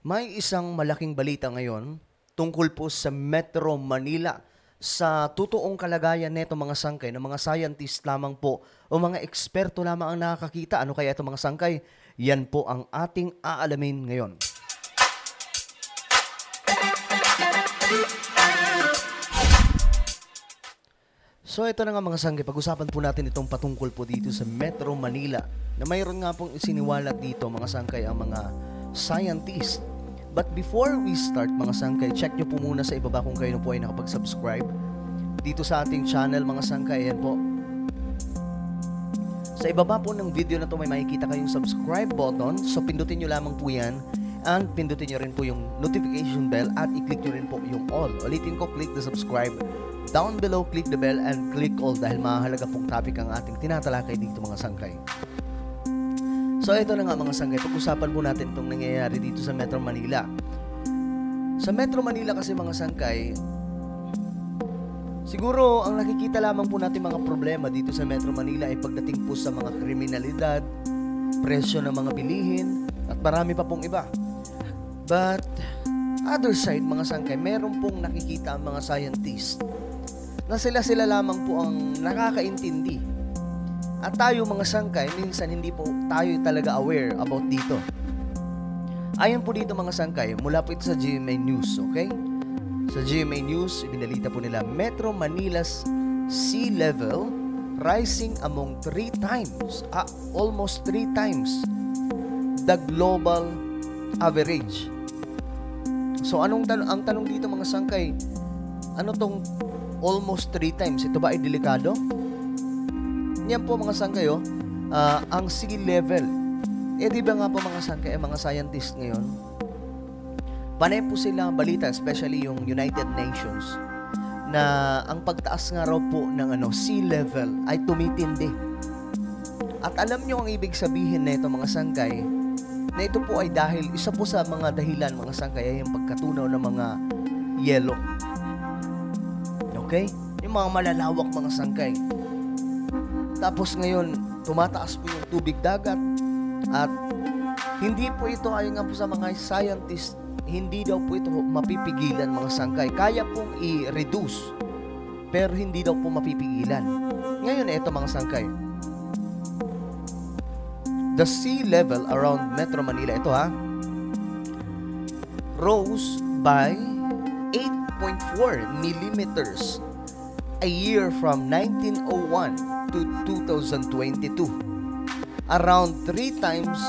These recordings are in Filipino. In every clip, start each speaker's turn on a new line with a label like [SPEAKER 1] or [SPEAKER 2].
[SPEAKER 1] May isang malaking balita ngayon tungkol po sa Metro Manila. Sa totoong kalagayan neto mga sangkay ng mga scientist lamang po o mga eksperto lamang ang nakakakita. Ano kaya ito mga sangkay? Yan po ang ating aalamin ngayon. So ito na nga mga sangkay, pag-usapan po natin itong patungkol po dito sa Metro Manila na mayroon nga pong isiniwalat dito mga sangkay ang mga scientist. But before we start mga sangkay, check nyo po muna sa ibaba kung kayo po ay nakapag-subscribe dito sa ating channel mga sangkay. Ayan po. Sa ibaba po ng video na to may makikita kayong subscribe button. So pindutin nyo lamang po yan and pindutin nyo rin po yung notification bell at i-click nyo rin po yung all. Ulitin ko, click the subscribe. Down below, click the bell and click all dahil mahalaga pong topic ang ating tinatalakay dito mga sangkay. So ito na nga mga sangkay, pag-usapan po natin itong nangyayari dito sa Metro Manila. Sa Metro Manila kasi mga sangkay, siguro ang nakikita lamang po natin mga problema dito sa Metro Manila ay pagdating po sa mga kriminalidad, presyo ng mga bilihin, at marami pa pong iba. But other side mga sangkay, meron pong nakikita ang mga scientist na sila lamang po ang nakakaintindi. At tayo mga sangkay, minsan hindi po tayo talaga aware about dito. Ayon po dito mga sangkay, mula po ito sa GMA News, okay? Sa GMA News, ibinalita po nila, Metro Manila's sea level rising among almost 3 times the global average. So ang tanong dito mga sangkay, ano tong almost 3 times? Ito ba ay delikado? Yan po mga sangkay, ang sea level. Di ba nga po mga sangkay, mga scientist ngayon, panay po sila balita, especially yung United Nations, na ang pagtaas nga raw po ng sea level ay tumitindi. At alam nyo ang ibig sabihin na ito mga sangkay, na ito po ay dahil, isa po sa mga dahilan mga sangkay ay yung pagkatunaw ng mga yelo. Okay? Yung mga malalawak mga sangkay. Tapos ngayon, tumataas po yung tubig dagat at hindi po ito, ayon nga po sa mga scientist, hindi daw po ito mapipigilan mga sangkay. Kaya pong i-reduce, pero hindi daw po mapipigilan. Ngayon, ito mga sangkay. The sea level around Metro Manila, ito rose by 8.4 millimeters a year from 1901 to 2022. Around 3 times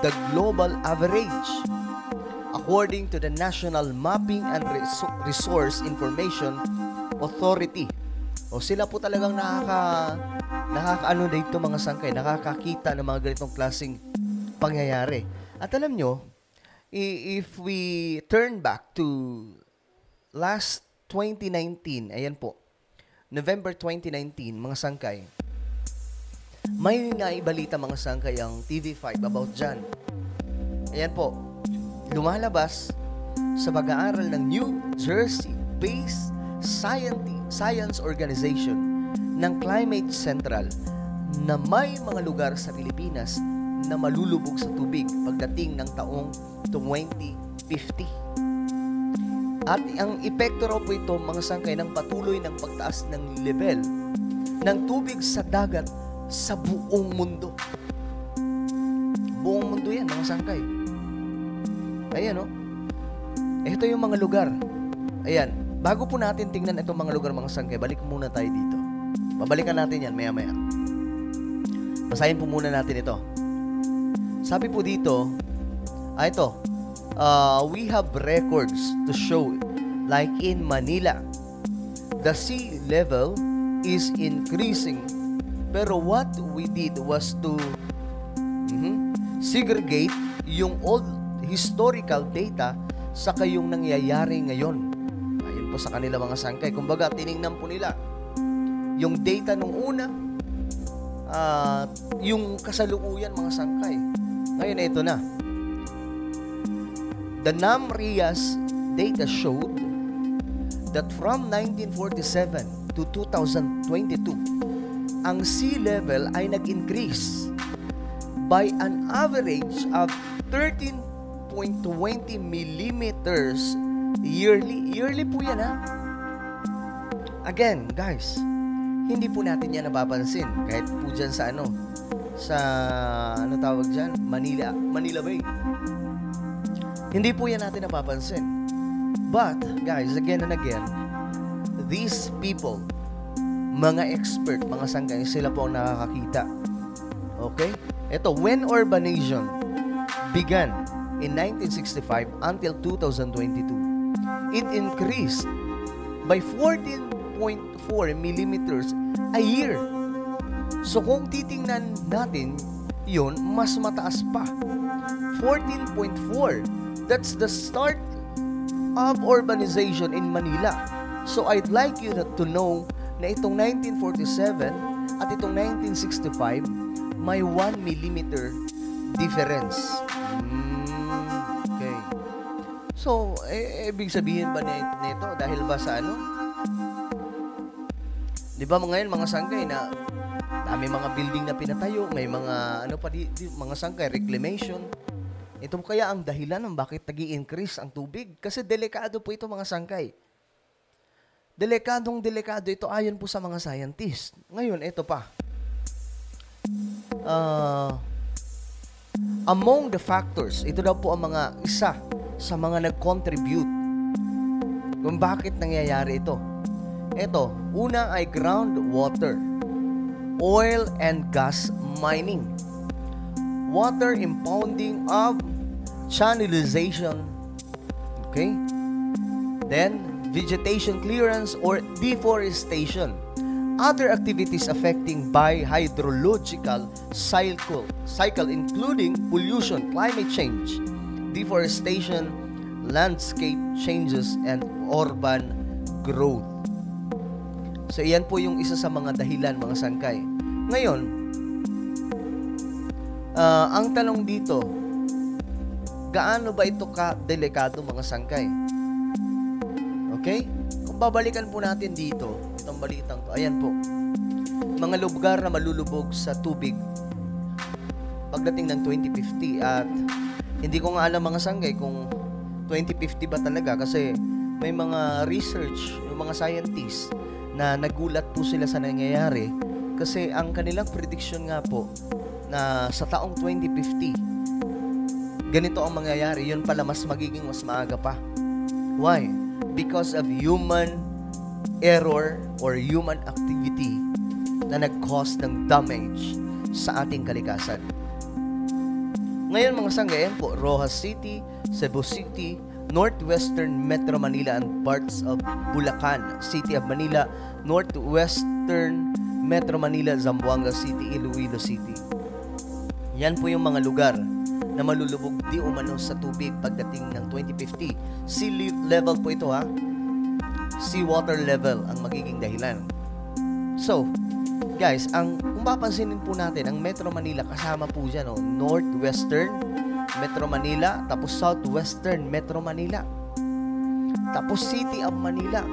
[SPEAKER 1] the global average, according to the National Mapping and Resource Information Authority. O sila po talagang nakakaano dito mga sangkay, nakakakita ng mga ganitong klaseng pangyayari. At alam nyo, if we turn back to last 2019, ayan po, November 2019, mga sangkay, may naibalita mga sangkay ang TV5 about dyan. Ayan po, lumalabas sa pag-aaral ng New Jersey-based Science Organization ng Climate Central na may mga lugar sa Pilipinas na malulubog sa tubig pagdating ng taong 2050. At ang epekto raw po ito mga sangkay ng patuloy ng pagtaas ng level ng tubig sa dagat sa buong mundo. Buong mundo yan mga sangkay. Ayan ito yung mga lugar. Ayan, bago po natin tingnan itong mga lugar mga sangkay, balik muna tayo dito. Babalikan natin yan maya-maya. Basahin po muna natin ito. Sabi po dito, we have records to show, like in Manila, the sea level is increasing. Pero what we did was to segregate yung old historical data sa kayong nangyayari ngayon. Ayun po sa kanila mga sangkay. Kumbaga, tiningnan po nila yung data nung una, yung kasalukuyan mga sangkay. Ngayon, ito na. The NAMRIA's data showed that from 1947 to 2022, ang sea level ay nag-increase by an average of 13.2 14.20 millimeters yearly. Yearly po yan, ha? Again, guys, hindi po natin yan napapansin. Kahit po dyan sa ano tawag dyan? Manila Bay. Hindi po yan natin napapansin. But, guys, again and again, these people, mga expert, mga sangkay, sila po ang nakakakita. Okay? Ito, when urbanization began in 1965 until 2022, it increased by 14.4 millimeters a year. So kung titingnan natin, yun, mas mataas pa. 14.4. That's the start of urbanization in Manila. So I'd like you to know na itong 1947 at itong 1965, may 1 millimeter difference. Okay. So, ibig sabihin ba nito dahil ba sa ano? Di ba ngayon mga sangkay na dami mga building na pinatayo, may mga mga sangkay, reclamation. Ito kaya ang dahilan ng bakit nag-i-increase ang tubig? Kasi delikado po ito mga sangkay. Delikado ito ayon po sa mga scientists. Ngayon, ito pa. Among the factors, ito daw po ang mga isa sa mga nag-contribute kung bakit nangyayari ito. Ito, una ay groundwater, oil and gas mining, water impounding of channelization, okay? Then, vegetation clearance or deforestation, other activities affecting by hydrological cycle including pollution, climate change, deforestation, landscape changes, and urban growth. So, iyan po yung isa sa mga dahilan, mga sangkay. Ngayon, ang tanong dito, gaano ba ito ka-delikado, mga sangkay? Okay? Kung babalikan po natin dito, itong balitang to, ayan po, mga lugar na malulubog sa tubig pagdating ng 2050 at hindi ko nga alam mga sangkay kung 2050 ba talaga kasi may mga research, yung mga scientists na nagulat po sila sa nangyayari kasi ang kanilang prediction nga po na sa taong 2050 ganito ang mangyayari, yun pala mas magiging mas maaga pa. Why? Because of human error or human activity na nag-cause ng damage sa ating kalikasan. Ngayon mga sanggayan po, Rojas City, Cebu City, Northwestern Metro Manila and parts of Bulacan, City of Manila, Northwestern Metro Manila, Zamboanga City, Iloilo City. Yan po yung mga lugar na malulubog di umano sa tubig pagdating ng 2050. Sea level po ito, ha? Sea water level ang magiging dahilan. So, guys, kung papansinin po natin, ang Metro Manila kasama po dyan, Northwestern Metro Manila, tapos Southwestern Metro Manila, tapos City of Manila.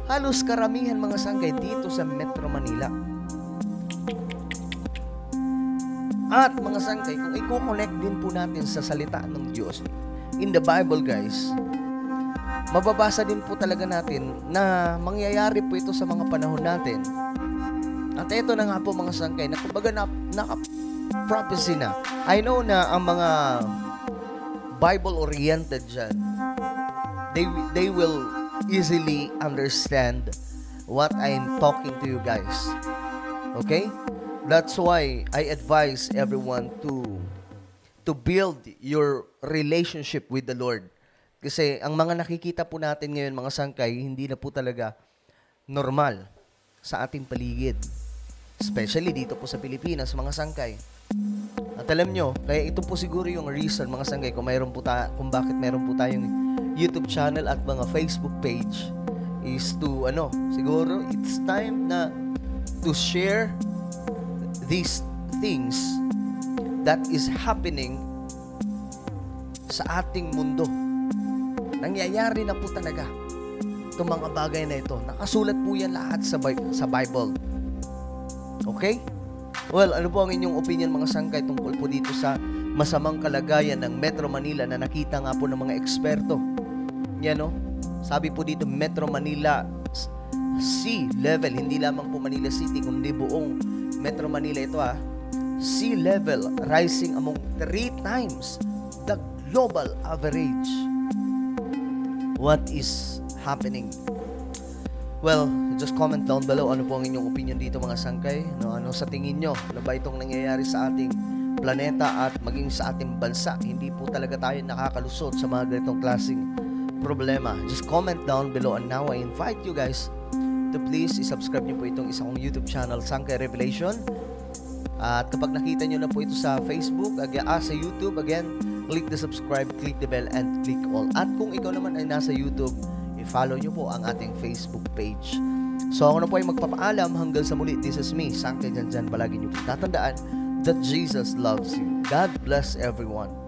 [SPEAKER 1] Halos karamihan mga sanggay dito sa Metro Manila. At mga sanggay, kung i-connect din po natin sa salita ng Diyos, in the Bible, guys, mababasa din po talaga natin na mangyayari po ito sa mga panahon natin. At ito na nga po mga sanggay, na kumbaga naka-prophecy na. I know na ang mga Bible-oriented dyan, they will easily understand what I'm talking to you guys. Okay? That's why I advise everyone to build your relationship with the Lord. Kasi ang mga nakikita po natin ngayon, mga sangkay, hindi na po talaga normal sa ating paligid. Especially dito po sa Pilipinas, mga sangkay. At alam nyo, kaya ito po siguro yung reason, mga sangkay, kung bakit mayroon po tayong YouTube channel at mga Facebook page is to, siguro it's time na to share these things that is happening sa ating mundo. Nangyayari na po talaga itong mga bagay na ito. Nakasulat po yan lahat sa Bible. Okay? Well, ano po ang inyong opinion mga sangkay tungkol po dito sa masamang kalagayan ng Metro Manila na nakita nga po ng mga eksperto. Yan, no? Sabi po dito, Metro Manila sea level, hindi lamang po Manila City, kundi buong Metro Manila ito sea level rising among 3 times the global average. What is happening? Well, just comment down below ano po ang inyong opinion dito mga sangkay. Ano sa tingin nyo? Ano ba itong nangyayari sa ating planeta at maging sa ating bansa? Hindi po talaga tayo nakakalusot sa mga ganitong klaseng problema. Just comment down below, and now I invite you guys to please i-subscribe nyo po itong isa kong YouTube channel, Sangkay Revelation. At kapag nakita nyo na po ito sa Facebook, sa YouTube, again, click the subscribe, click the bell, and click all. At kung ikaw naman ay nasa YouTube, i-follow nyo po ang ating Facebook page. So ako na po ay magpapaalam hanggang sa muli. This is me, Sangkay Janjan. Palagi nyo po tatandaan that Jesus loves you. God bless everyone.